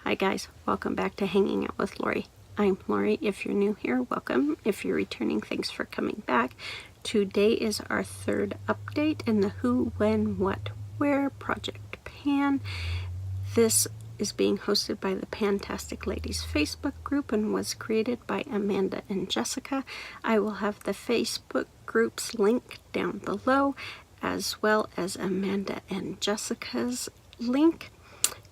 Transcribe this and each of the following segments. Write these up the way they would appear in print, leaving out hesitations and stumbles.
Hi guys, welcome back to Hanging Out with Lori. I'm Lori. If you're new here, welcome. If you're returning, thanks for coming back. Today is our third update in the Who, When, What, Where Project Pan. This is being hosted by the PANtastic Ladies Facebook group and was created by Amanda and Jessica. I will have the Facebook group's link down below, as well as Amanda and Jessica's link.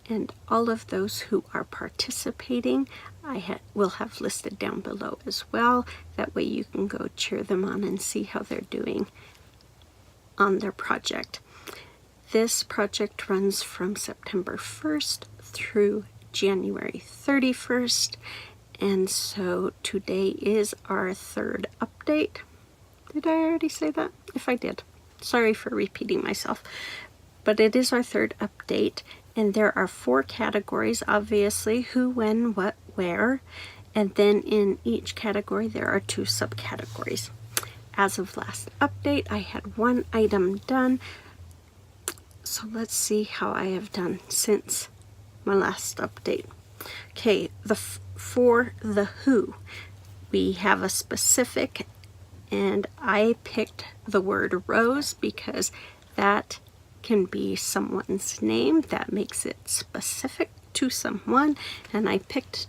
And all of those who are participating, will have listed down below as well. That way you can go cheer them on and see how they're doing on their project. This project runs from September 1st through January 31st. And so today is our third update. Did I already say that? If I did, sorry for repeating myself. But it is our third update. And there are 4 categories, obviously: who, when, what, where. And then in each category, there are 2 subcategories. As of last update, I had 1 item done. So let's see how I have done since my last update. Okay, for the who, we have a specific, and I picked the word rose because that can be someone's name. That makes it specific to someone. And I picked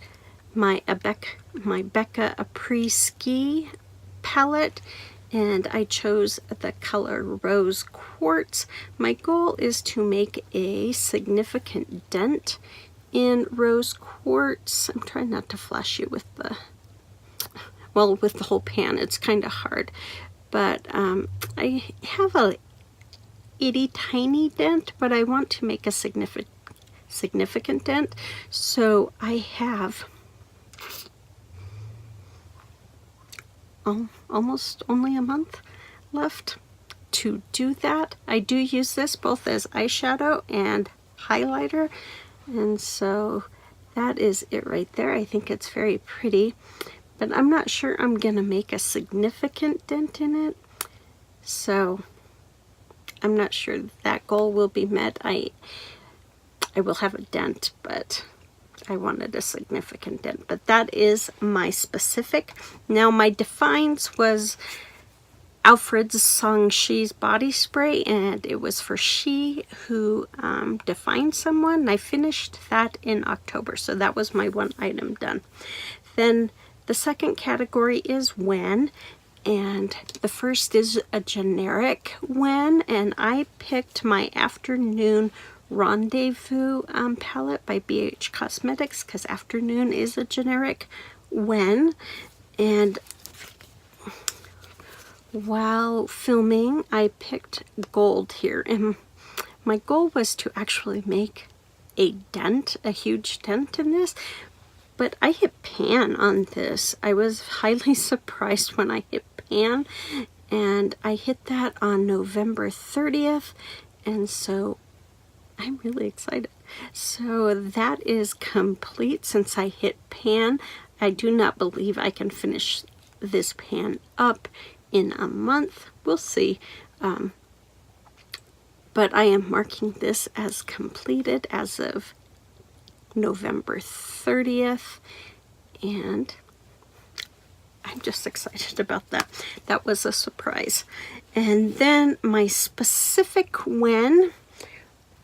my Becca Après-Ski palette, and I chose the color Rose Quartz. My goal is to make a significant dent in Rose Quartz. I'm trying not to flash you with the whole pan. It's kind of hard, but I have a itty tiny dent, but I want to make a significant dent. So I have almost only a month left to do that. I do use this both as eyeshadow and highlighter, and so that is it right there. I think it's very pretty, but I'm not sure I'm gonna make a significant dent in it, so I'm not sure that goal will be met. I will have a dent, but I wanted a significant dent. But that is my specific. Now my defines was Alfred's song She's body spray, and it was for She Who Defined Someone. I finished that in October, so that was my 1 item done. Then the second category is when. And the first is a generic when, and I picked my Afternoon Rendezvous palette by BH Cosmetics because afternoon is a generic when. And while filming, I picked gold here, and my goal was to actually make a dent, a huge dent in this. But I hit pan on this. I was highly surprised when I hit pan, and I hit that on November 30th, and so I'm really excited. So that is complete since I hit pan. I do not believe I can finish this pan up in a month. We'll see. But I am marking this as completed as of November 30th, and I'm just excited about that. That was a surprise. And then my specific when,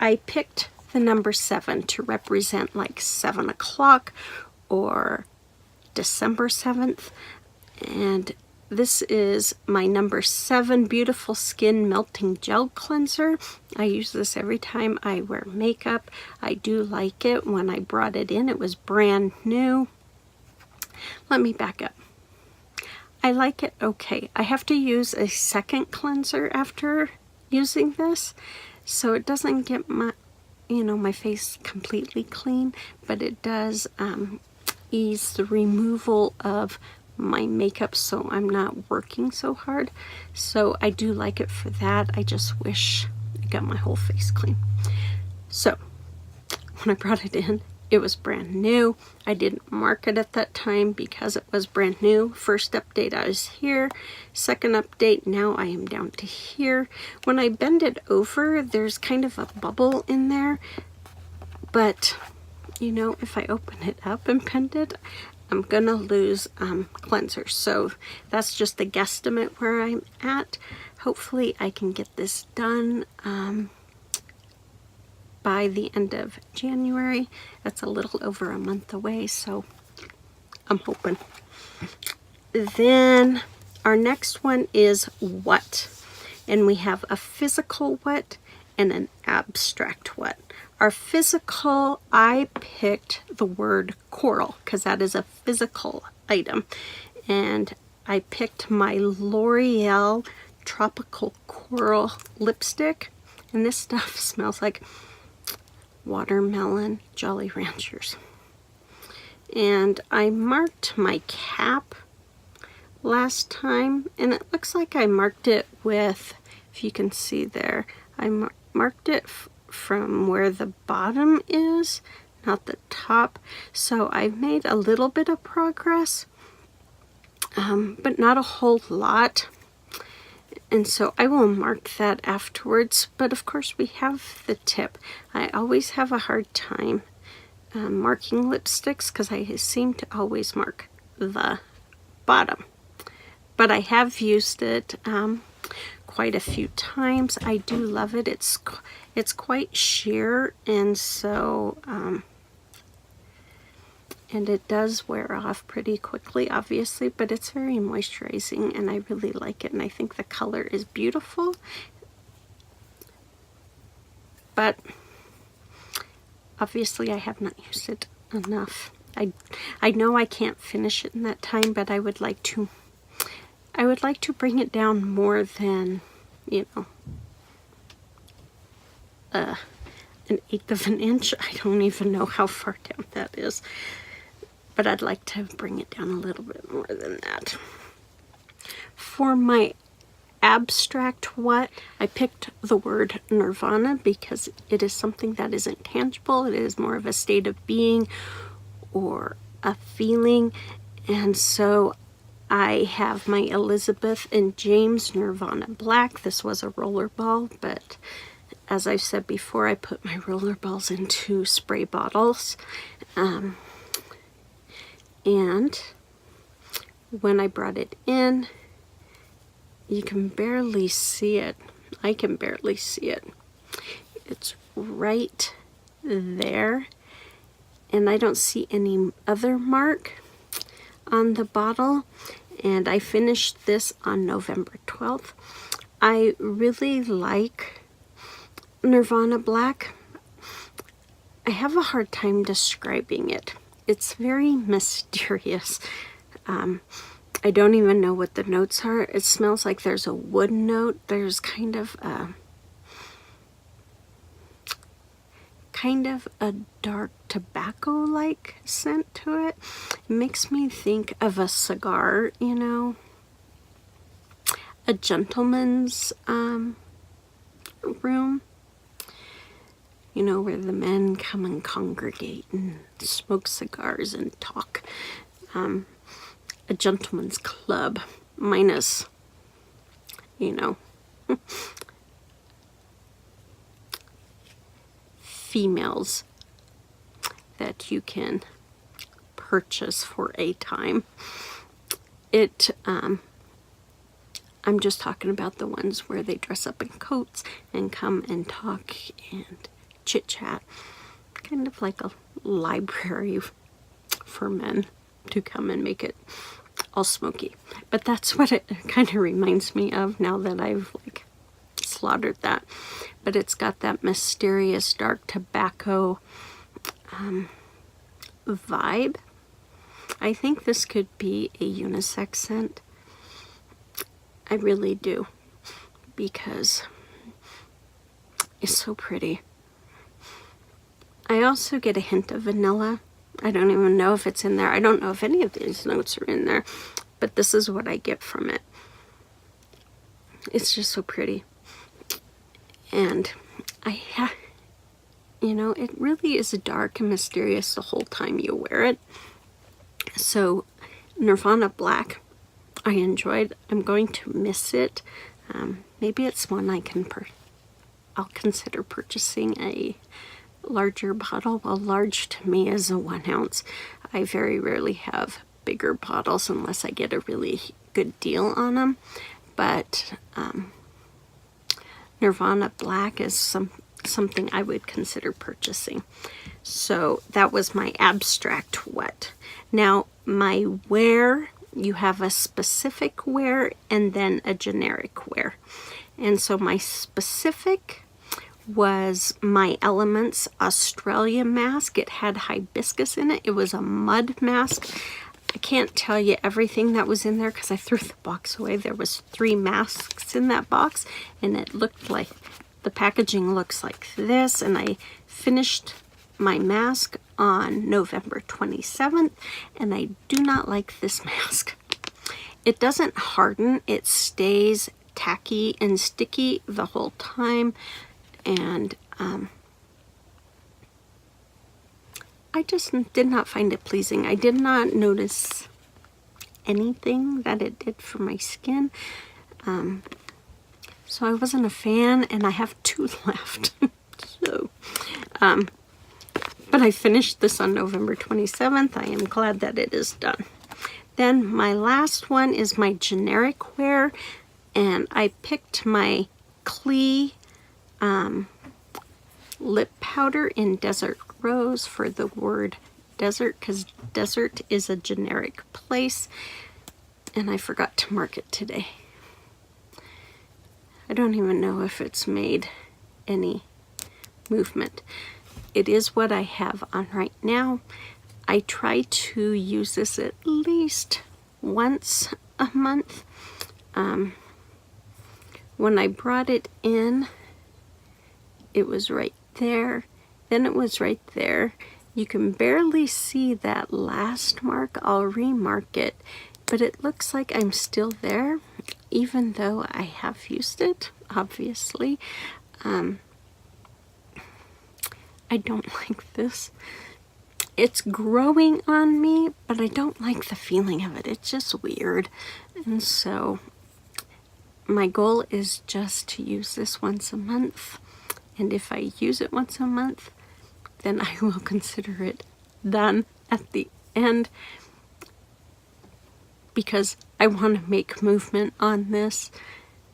I picked the number 7 to represent like 7 o'clock or December 7th. And this is my number 7 Beautiful Skin Melting Gel Cleanser. I use this every time I wear makeup. I do like it. When I brought it in, it was brand new. Let me back up. I like it okay. I have to use a second cleanser after using this, so it doesn't get my face completely clean, but it does ease the removal of my makeup, so I'm not working so hard. So I do like it for that. I just wish I got my whole face clean. So when I brought it in, it was brand new. I didn't mark it at that time because it was brand new. First update, I was here. Second update, now I am down to here. When I bend it over, there's kind of a bubble in there, but you know, if I open it up and pend it, I'm gonna lose cleanser. So that's just a guesstimate where I'm at. Hopefully I can get this done by the end of January. That's a little over a month away, so I'm hoping. Then our next one is what? And we have a physical what and an abstract what. Our physical, I picked the word coral because that is a physical item. And I picked my L'Oreal Tropical Coral lipstick. And this stuff smells like watermelon Jolly Ranchers. And I marked my cap last time, and it looks like I marked it with, if you can see there, I marked it from where the bottom is, not the top. So I've made a little bit of progress, but not a whole lot. And so I will mark that afterwards. But of course we have the tip. I always have a hard time marking lipsticks because I seem to always mark the bottom. But I have used it quite a few times. I do love it. It's quite sheer, and so and it does wear off pretty quickly, obviously, but it's very moisturizing, and I really like it, and I think the color is beautiful. But obviously I have not used it enough. I know I can't finish it in that time, but I would like to bring it down more than, you know, an 1/8 of an inch. I don't even know how far down that is, but I'd like to bring it down a little bit more than that. For my abstract what, I picked the word nirvana because it is something that isn't tangible. It is more of a state of being or a feeling. And so I have my Elizabeth and James Nirvana Black. This was a roller ball, but as I've said before, I put my roller balls into spray bottles. And when I brought it in, you can barely see it. I can barely see it. It's right there. And I don't see any other mark on the bottle. And I finished this on November 12th. I really like Nirvana Black. I have a hard time describing it. It's very mysterious. I don't even know what the notes are. It smells like there's a wood note. There's kind of a dark tobacco-like scent to it. It makes me think of a cigar, you know, a gentleman's room, you know, where the men come and congregate and smoke cigars and talk. A gentleman's club, minus, you know, females that you can purchase for a time. I'm just talking about the ones where they dress up in coats and come and talk and chit chat, kind of like a library for men to come and make it all smoky. But that's what it kind of reminds me of now that I've like slaughtered that. But it's got that mysterious dark tobacco vibe. I think this could be a unisex scent. I really do, because it's so pretty. I also get a hint of vanilla. I don't even know if it's in there. I don't know if any of these notes are in there, but this is what I get from it. It's just so pretty. And you know, it really is dark and mysterious the whole time you wear it. So Nirvana Black, I enjoyed. I'm going to miss it. Maybe it's one I'll consider purchasing a larger bottle. Well, large to me is a 1 ounce. I very rarely have bigger bottles unless I get a really good deal on them. But Nirvana Black is something I would consider purchasing. So that was my abstract what. Now my where, you have a specific where and then a generic where. And so my specific was my Elements Australia mask. It had hibiscus in it. It was a mud mask. I can't tell you everything that was in there because I threw the box away. There was 3 masks in that box, and it looked like, the packaging looks like this, and I finished my mask on November 27th, and I do not like this mask. It doesn't harden. It stays tacky and sticky the whole time, and I just did not find it pleasing. I did not notice anything that it did for my skin. So I wasn't a fan, and I have 2 left. So, but I finished this on November 27th. I am glad that it is done. Then my last one is my generic wear, and I picked my Klee lip powder in Desert Rose for the word desert, because desert is a generic place, and I forgot to mark it today. I don't even know if it's made any movement. It is what I have on right now. I try to use this at least once a month. When I brought it in, it was right there. Then it was right there. You can barely see that last mark. I'll remark it, but it looks like I'm still there, even though I have used it, obviously. I don't like this. It's growing on me, but I don't like the feeling of it. It's just weird. And so my goal is just to use this once a month. And if I use it once a month, then I will consider it done at the end, because I want to make movement on this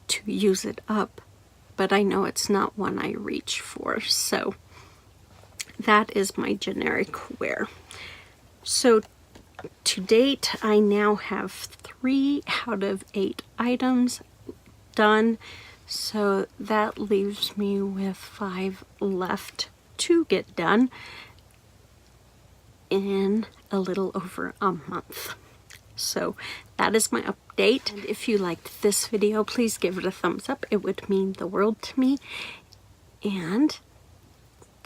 to use it up, but I know it's not one I reach for. So that is my generic wear. So to date, I now have 3 out of 8 items done. So that leaves me with 5 left to get done in a little over a month. So that is my update. And if you liked this video, please give it a thumbs up. It would mean the world to me. And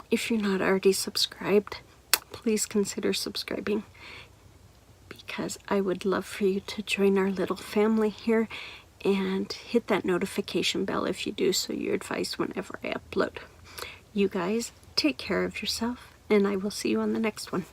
if you're not already subscribed, please consider subscribing, because I would love for you to join our little family here, and hit that notification bell if you do, so you're advised whenever I upload. You guys take care of yourself, and I will see you on the next one.